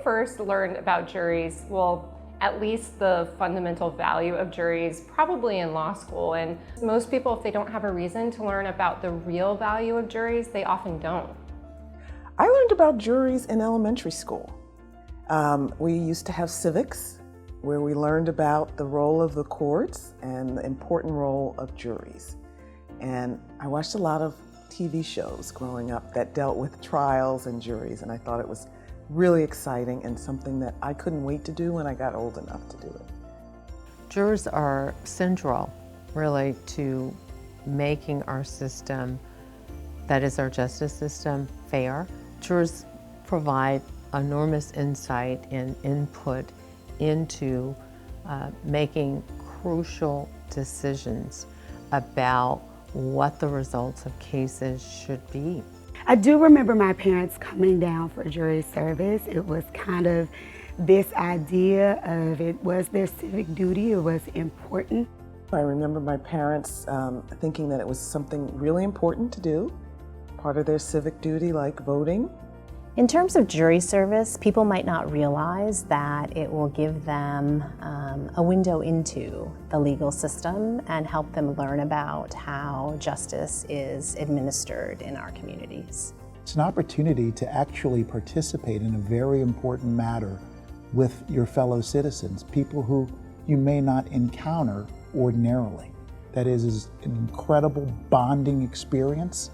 first learned about juries, well, at least the fundamental value of juries, probably in law school. And most people, if they don't have a reason to learn about the real value of juries, they often don't. I learned about juries in elementary school. We used to have civics where we learned about the role of the courts and the important role of juries. And I watched a lot of TV shows growing up that dealt with trials and juries, and I thought it was really exciting and something that I couldn't wait to do when I got old enough to do it. Jurors are central, really, to making our system, that is our justice system, fair. Jurors provide enormous insight and input into making crucial decisions about what the results of cases should be. I do remember my parents coming down for jury service. It was kind of this idea of it was their civic duty, it was important. I remember my parents thinking that it was something really important to do, part of their civic duty like voting. In terms of jury service, people might not realize that it will give them a window into the legal system and help them learn about how justice is administered in our communities. It's an opportunity to actually participate in a very important matter with your fellow citizens, people who you may not encounter ordinarily. That is an incredible bonding experience.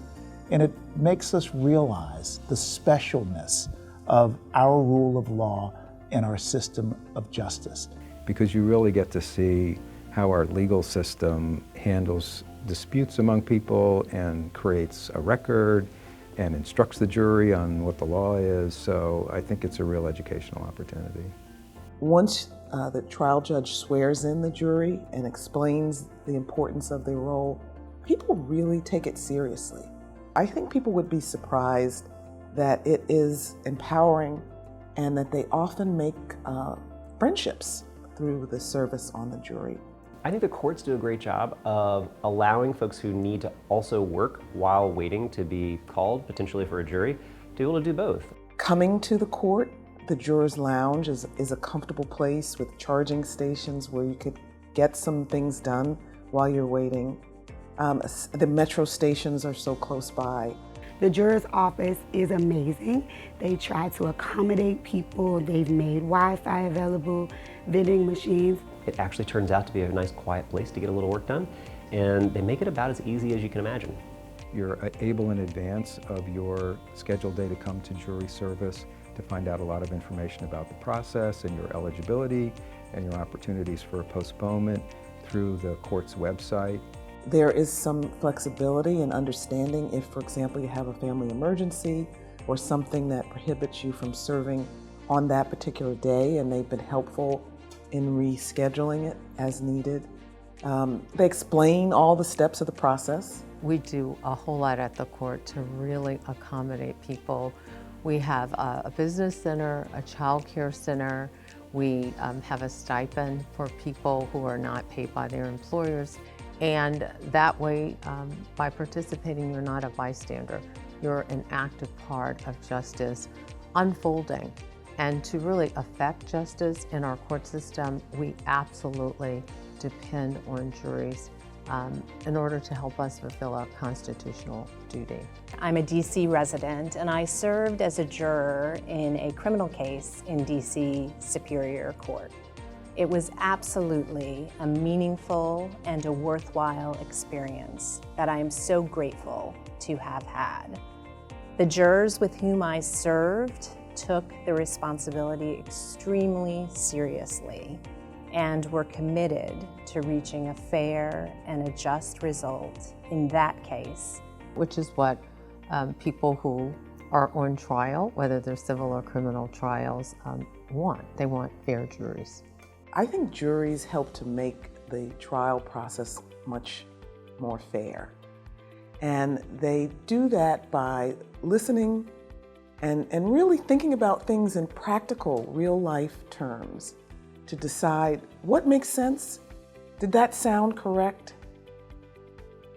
And it makes us realize the specialness of our rule of law and our system of justice. Because you really get to see how our legal system handles disputes among people and creates a record and instructs the jury on what the law is. So I think it's a real educational opportunity. Once the trial judge swears in the jury and explains the importance of their role, people really take it seriously. I think people would be surprised that it is empowering and that they often make friendships through the service on the jury. I think the courts do a great job of allowing folks who need to also work while waiting to be called, potentially for a jury, to be able to do both. Coming to the court, the juror's lounge is a comfortable place with charging stations where you could get some things done while you're waiting. The metro stations are so close by. The juror's office is amazing. They try to accommodate people. They've made Wi-Fi available, vending machines. It actually turns out to be a nice quiet place to get a little work done, and they make it about as easy as you can imagine. You're able in advance of your scheduled day to come to jury service to find out a lot of information about the process and your eligibility and your opportunities for a postponement through the court's website. There is some flexibility and understanding if, for example, you have a family emergency or something that prohibits you from serving on that particular day, and they've been helpful in rescheduling it as needed. They explain all the steps of the process. We do a whole lot at the court to really accommodate people. We have a business center, a child care center. We have a stipend for people who are not paid by their employers. And that way, by participating, you're not a bystander. You're an active part of justice unfolding. And to really affect justice in our court system, we absolutely depend on juries in order to help us fulfill our constitutional duty. I'm a DC resident, and I served as a juror in a criminal case in DC Superior Court. It was absolutely a meaningful and a worthwhile experience that I am so grateful to have had. The jurors with whom I served took the responsibility extremely seriously and were committed to reaching a fair and a just result in that case. Which is what people who are on trial, whether they're civil or criminal trials, want. They want fair juries. I think juries help to make the trial process much more fair. And they do that by listening and really thinking about things in practical, real-life terms to decide what makes sense. Did that sound correct?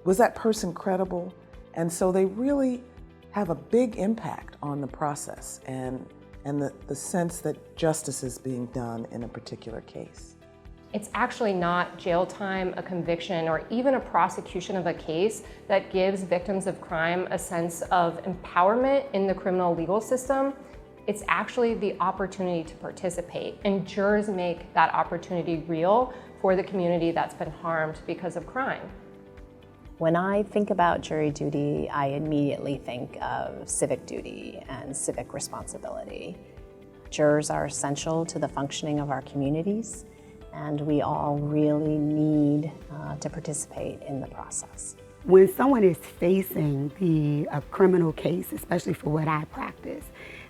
Was that person credible? And so they really have a big impact on the process and and the sense that justice is being done in a particular case. It's actually not jail time, a conviction, or even a prosecution of a case that gives victims of crime a sense of empowerment in the criminal legal system. It's actually the opportunity to participate, and jurors make that opportunity real for the community that's been harmed because of crime. When I think about jury duty, I immediately think of civic duty and civic responsibility. Jurors are essential to the functioning of our communities, and we all really need to participate in the process. When someone is facing a criminal case, especially for what I practice,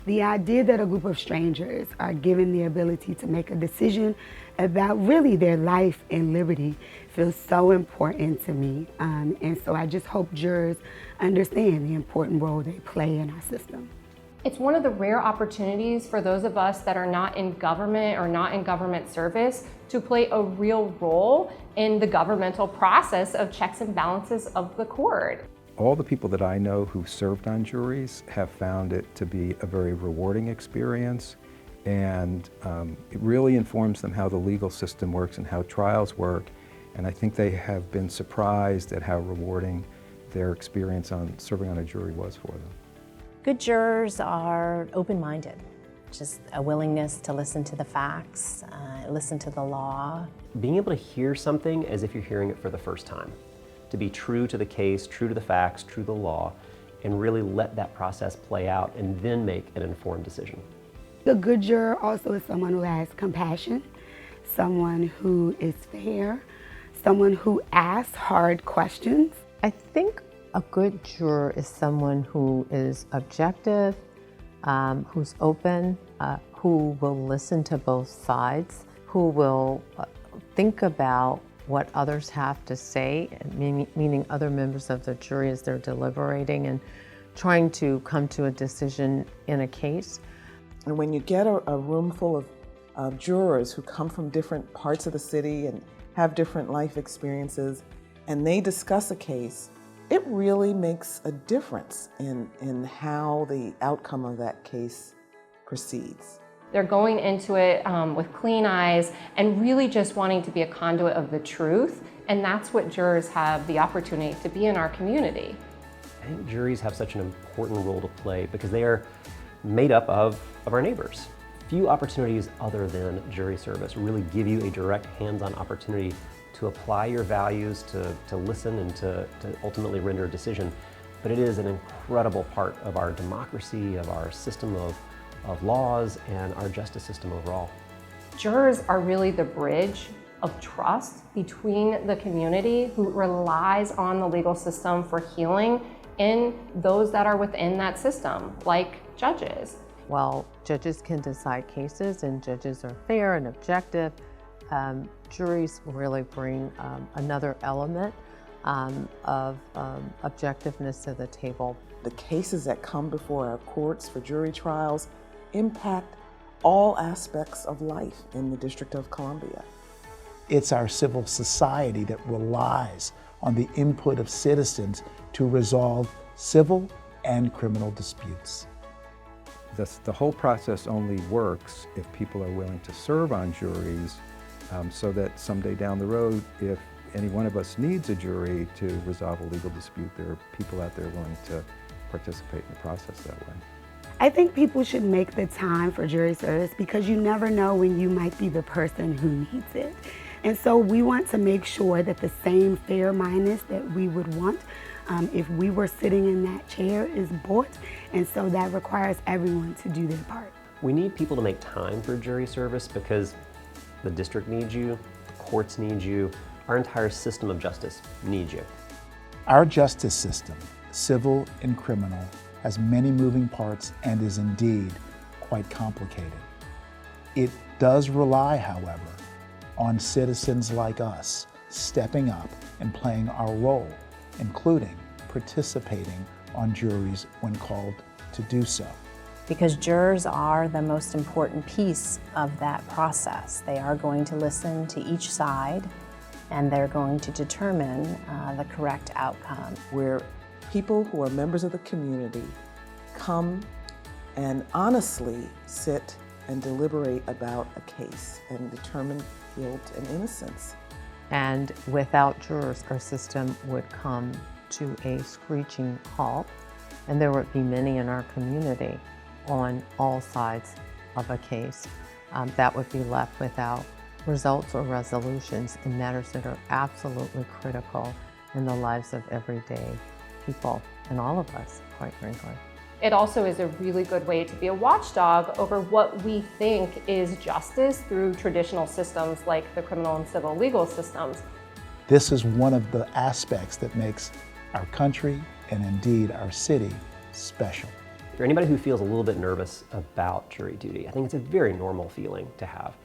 the idea that a group of strangers are given the ability to make a decision about really their life and liberty feels so important to me. And so I just hope jurors understand the important role they play in our system. It's one of the rare opportunities for those of us that are not in government or not in government service to play a real role in the governmental process of checks and balances of the court. All the people that I know who served on juries have found it to be a very rewarding experience, and it really informs them how the legal system works and how trials work, and I think they have been surprised at how rewarding their experience on serving on a jury was for them. Good jurors are open-minded, just a willingness to listen to the facts, listen to the law. Being able to hear something as if you're hearing it for the first time, to be true to the case, true to the facts, true to the law, and really let that process play out and then make an informed decision. A good juror also is someone who has compassion, someone who is fair, someone who asks hard questions. I think a good juror is someone who is objective, who's open, who will listen to both sides, who will think about what others have to say, meaning other members of the jury as they're deliberating and trying to come to a decision in a case. And when you get a room full of jurors who come from different parts of the city and have different life experiences, and they discuss a case, it really makes a difference in how the outcome of that case proceeds. They're going into it with clean eyes and really just wanting to be a conduit of the truth, and that's what jurors have the opportunity to be in our community. I think juries have such an important role to play because they are made up of our neighbors. Few opportunities other than jury service really give you a direct hands-on opportunity to apply your values, to listen, and to ultimately render a decision. But it is an incredible part of our democracy, of our system of laws, and our justice system overall. Jurors are really the bridge of trust between the community who relies on the legal system for healing and those that are within that system, like judges. While judges can decide cases and judges are fair and objective, juries really bring another element of objectiveness to the table. The cases that come before our courts for jury trials impact all aspects of life in the District of Columbia. It's our civil society that relies on the input of citizens to resolve civil and criminal disputes. The whole process only works if people are willing to serve on juries, so that someday down the road, if any one of us needs a jury to resolve a legal dispute, there are people out there willing to participate in the process that way. I think people should make the time for jury service because you never know when you might be the person who needs it. And so we want to make sure that the same fair-mindedness that we would want if we were sitting in that chair is bought, and so that requires everyone to do their part. We need people to make time for jury service because the district needs you, the courts need you, our entire system of justice needs you. Our justice system, civil and criminal, has many moving parts and is indeed quite complicated. It does rely, however, on citizens like us stepping up and playing our role, including participating on juries when called to do so. Because jurors are the most important piece of that process. They are going to listen to each side and they're going to determine the correct outcome. Where people who are members of the community come and honestly sit and deliberate about a case and determine guilt and innocence. And without jurors, our system would come to a screeching halt, and there would be many in our community on all sides of a case that would be left without results or resolutions in matters that are absolutely critical in the lives of everyday people and all of us, quite frankly. It also is a really good way to be a watchdog over what we think is justice through traditional systems like the criminal and civil legal systems. This is one of the aspects that makes our country and indeed our city special. For anybody who feels a little bit nervous about jury duty, I think it's a very normal feeling to have.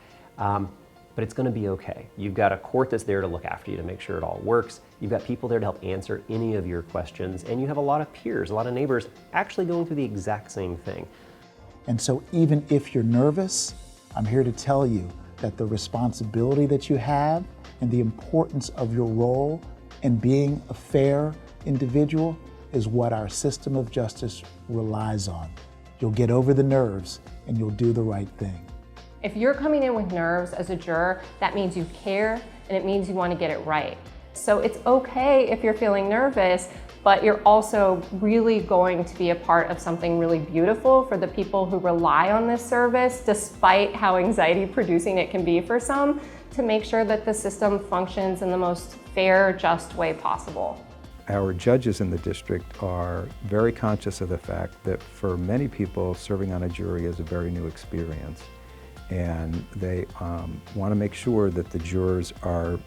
But it's going to be okay. You've got a court that's there to look after you, to make sure it all works. You've got people there to help answer any of your questions, and you have a lot of peers, a lot of neighbors actually going through the exact same thing. And so even if you're nervous, I'm here to tell you that the responsibility that you have and the importance of your role in being a fair individual is what our system of justice relies on. You'll get over the nerves and you'll do the right thing. If you're coming in with nerves as a juror, that means you care and it means you want to get it right. So it's okay if you're feeling nervous, but you're also really going to be a part of something really beautiful for the people who rely on this service, despite how anxiety-producing it can be for some, to make sure that the system functions in the most fair, just way possible. Our judges in the district are very conscious of the fact that for many people, serving on a jury is a very new experience. And they want to make sure that the jurors are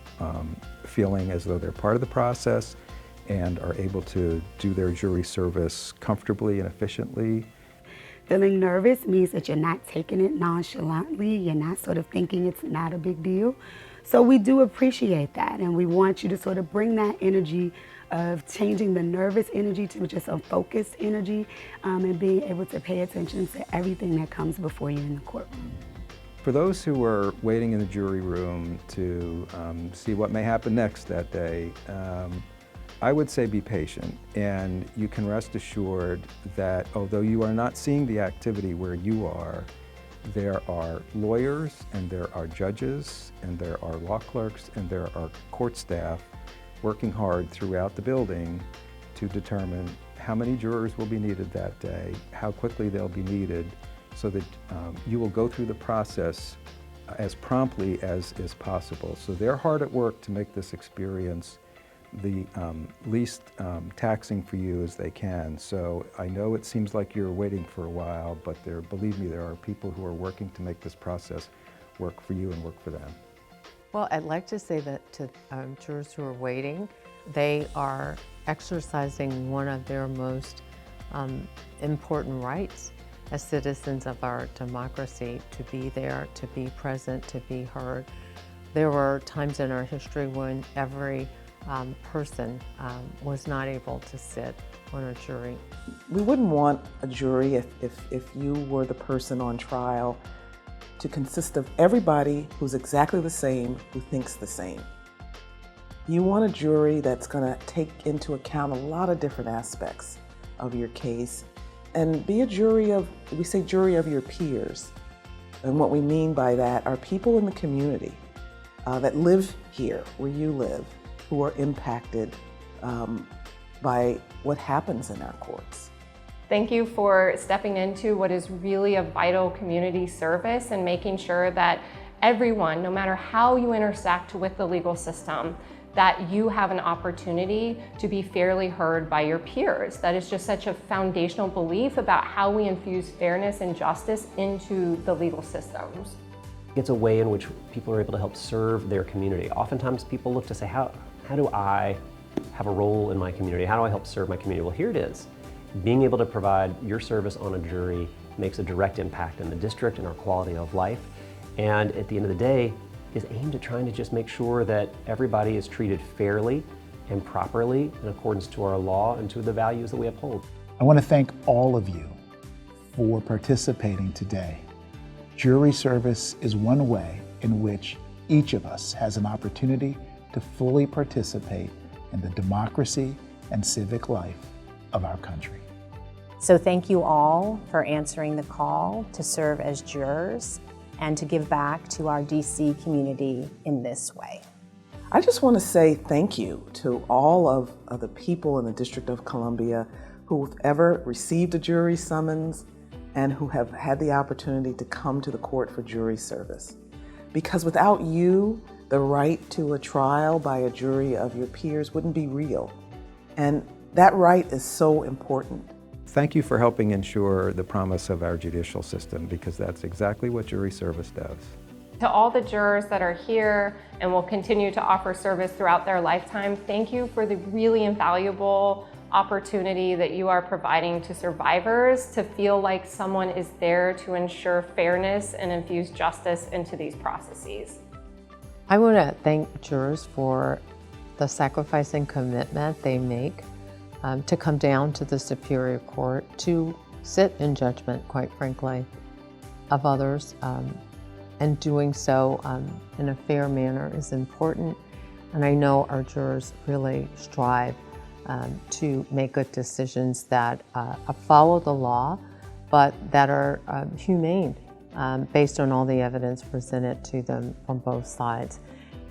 feeling as though they're part of the process and are able to do their jury service comfortably and efficiently. Feeling nervous means that you're not taking it nonchalantly, you're not sort of thinking it's not a big deal. So we do appreciate that, and we want you to sort of bring that energy of changing the nervous energy to just a focused energy, and being able to pay attention to everything that comes before you in the courtroom. For those who are waiting in the jury room to see what may happen next that day, I would say be patient, and you can rest assured that although you are not seeing the activity where you are, there are lawyers and there are judges and there are law clerks and there are court staff working hard throughout the building to determine how many jurors will be needed that day, how quickly they'll be needed, so that you will go through the process as promptly as is possible. So they're hard at work to make this experience the least taxing for you as they can. So I know it seems like you're waiting for a while, but believe me, there are people who are working to make this process work for you and work for them. Well, I'd like to say that to jurors who are waiting, they are exercising one of their most important rights as citizens of our democracy, to be there, to be present, to be heard. There were times in our history when every person was not able to sit on a jury. We wouldn't want a jury, if you were the person on trial, to consist of everybody who's exactly the same, who thinks the same. You want a jury that's going to take into account a lot of different aspects of your case, and be a jury of, we say jury of your peers. And what we mean by that are people in the community that live here, where you live, who are impacted by what happens in our courts. Thank you for stepping into what is really a vital community service and making sure that everyone, no matter how you intersect with the legal system, that you have an opportunity to be fairly heard by your peers. That is just such a foundational belief about how we infuse fairness and justice into the legal systems. It's a way in which people are able to help serve their community. Oftentimes people look to say, how do I have a role in my community? How do I help serve my community? Well, here it is. Being able to provide your service on a jury makes a direct impact in the district and our quality of life. And at the end of the day, is aimed at trying to just make sure that everybody is treated fairly and properly in accordance to our law and to the values that we uphold. I want to thank all of you for participating today. Jury service is one way in which each of us has an opportunity to fully participate in the democracy and civic life of our country. So thank you all for answering the call to serve as jurors and to give back to our DC community in this way. I just want to say thank you to all of the people in the District of Columbia who've ever received a jury summons and who have had the opportunity to come to the court for jury service. Because without you, the right to a trial by a jury of your peers wouldn't be real. And that right is so important. Thank you for helping ensure the promise of our judicial system, because that's exactly what jury service does. To all the jurors that are here and will continue to offer service throughout their lifetime, thank you for the really invaluable opportunity that you are providing to survivors to feel like someone is there to ensure fairness and infuse justice into these processes. I want to thank jurors for the sacrifice and commitment they make to come down to the Superior Court, to sit in judgment, quite frankly, of others. And doing so in a fair manner is important. And I know our jurors really strive to make good decisions that follow the law, but that are humane based on all the evidence presented to them from both sides.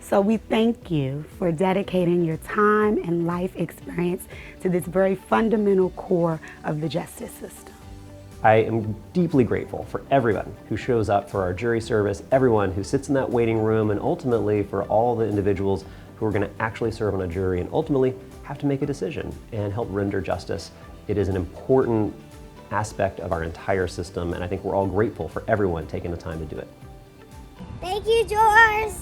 So we thank you for dedicating your time and life experience to this very fundamental core of the justice system. I am deeply grateful for everyone who shows up for our jury service, everyone who sits in that waiting room, and ultimately for all the individuals who are going to actually serve on a jury and ultimately have to make a decision and help render justice. It is an important aspect of our entire system, and I think we're all grateful for everyone taking the time to do it. Thank you, jurors!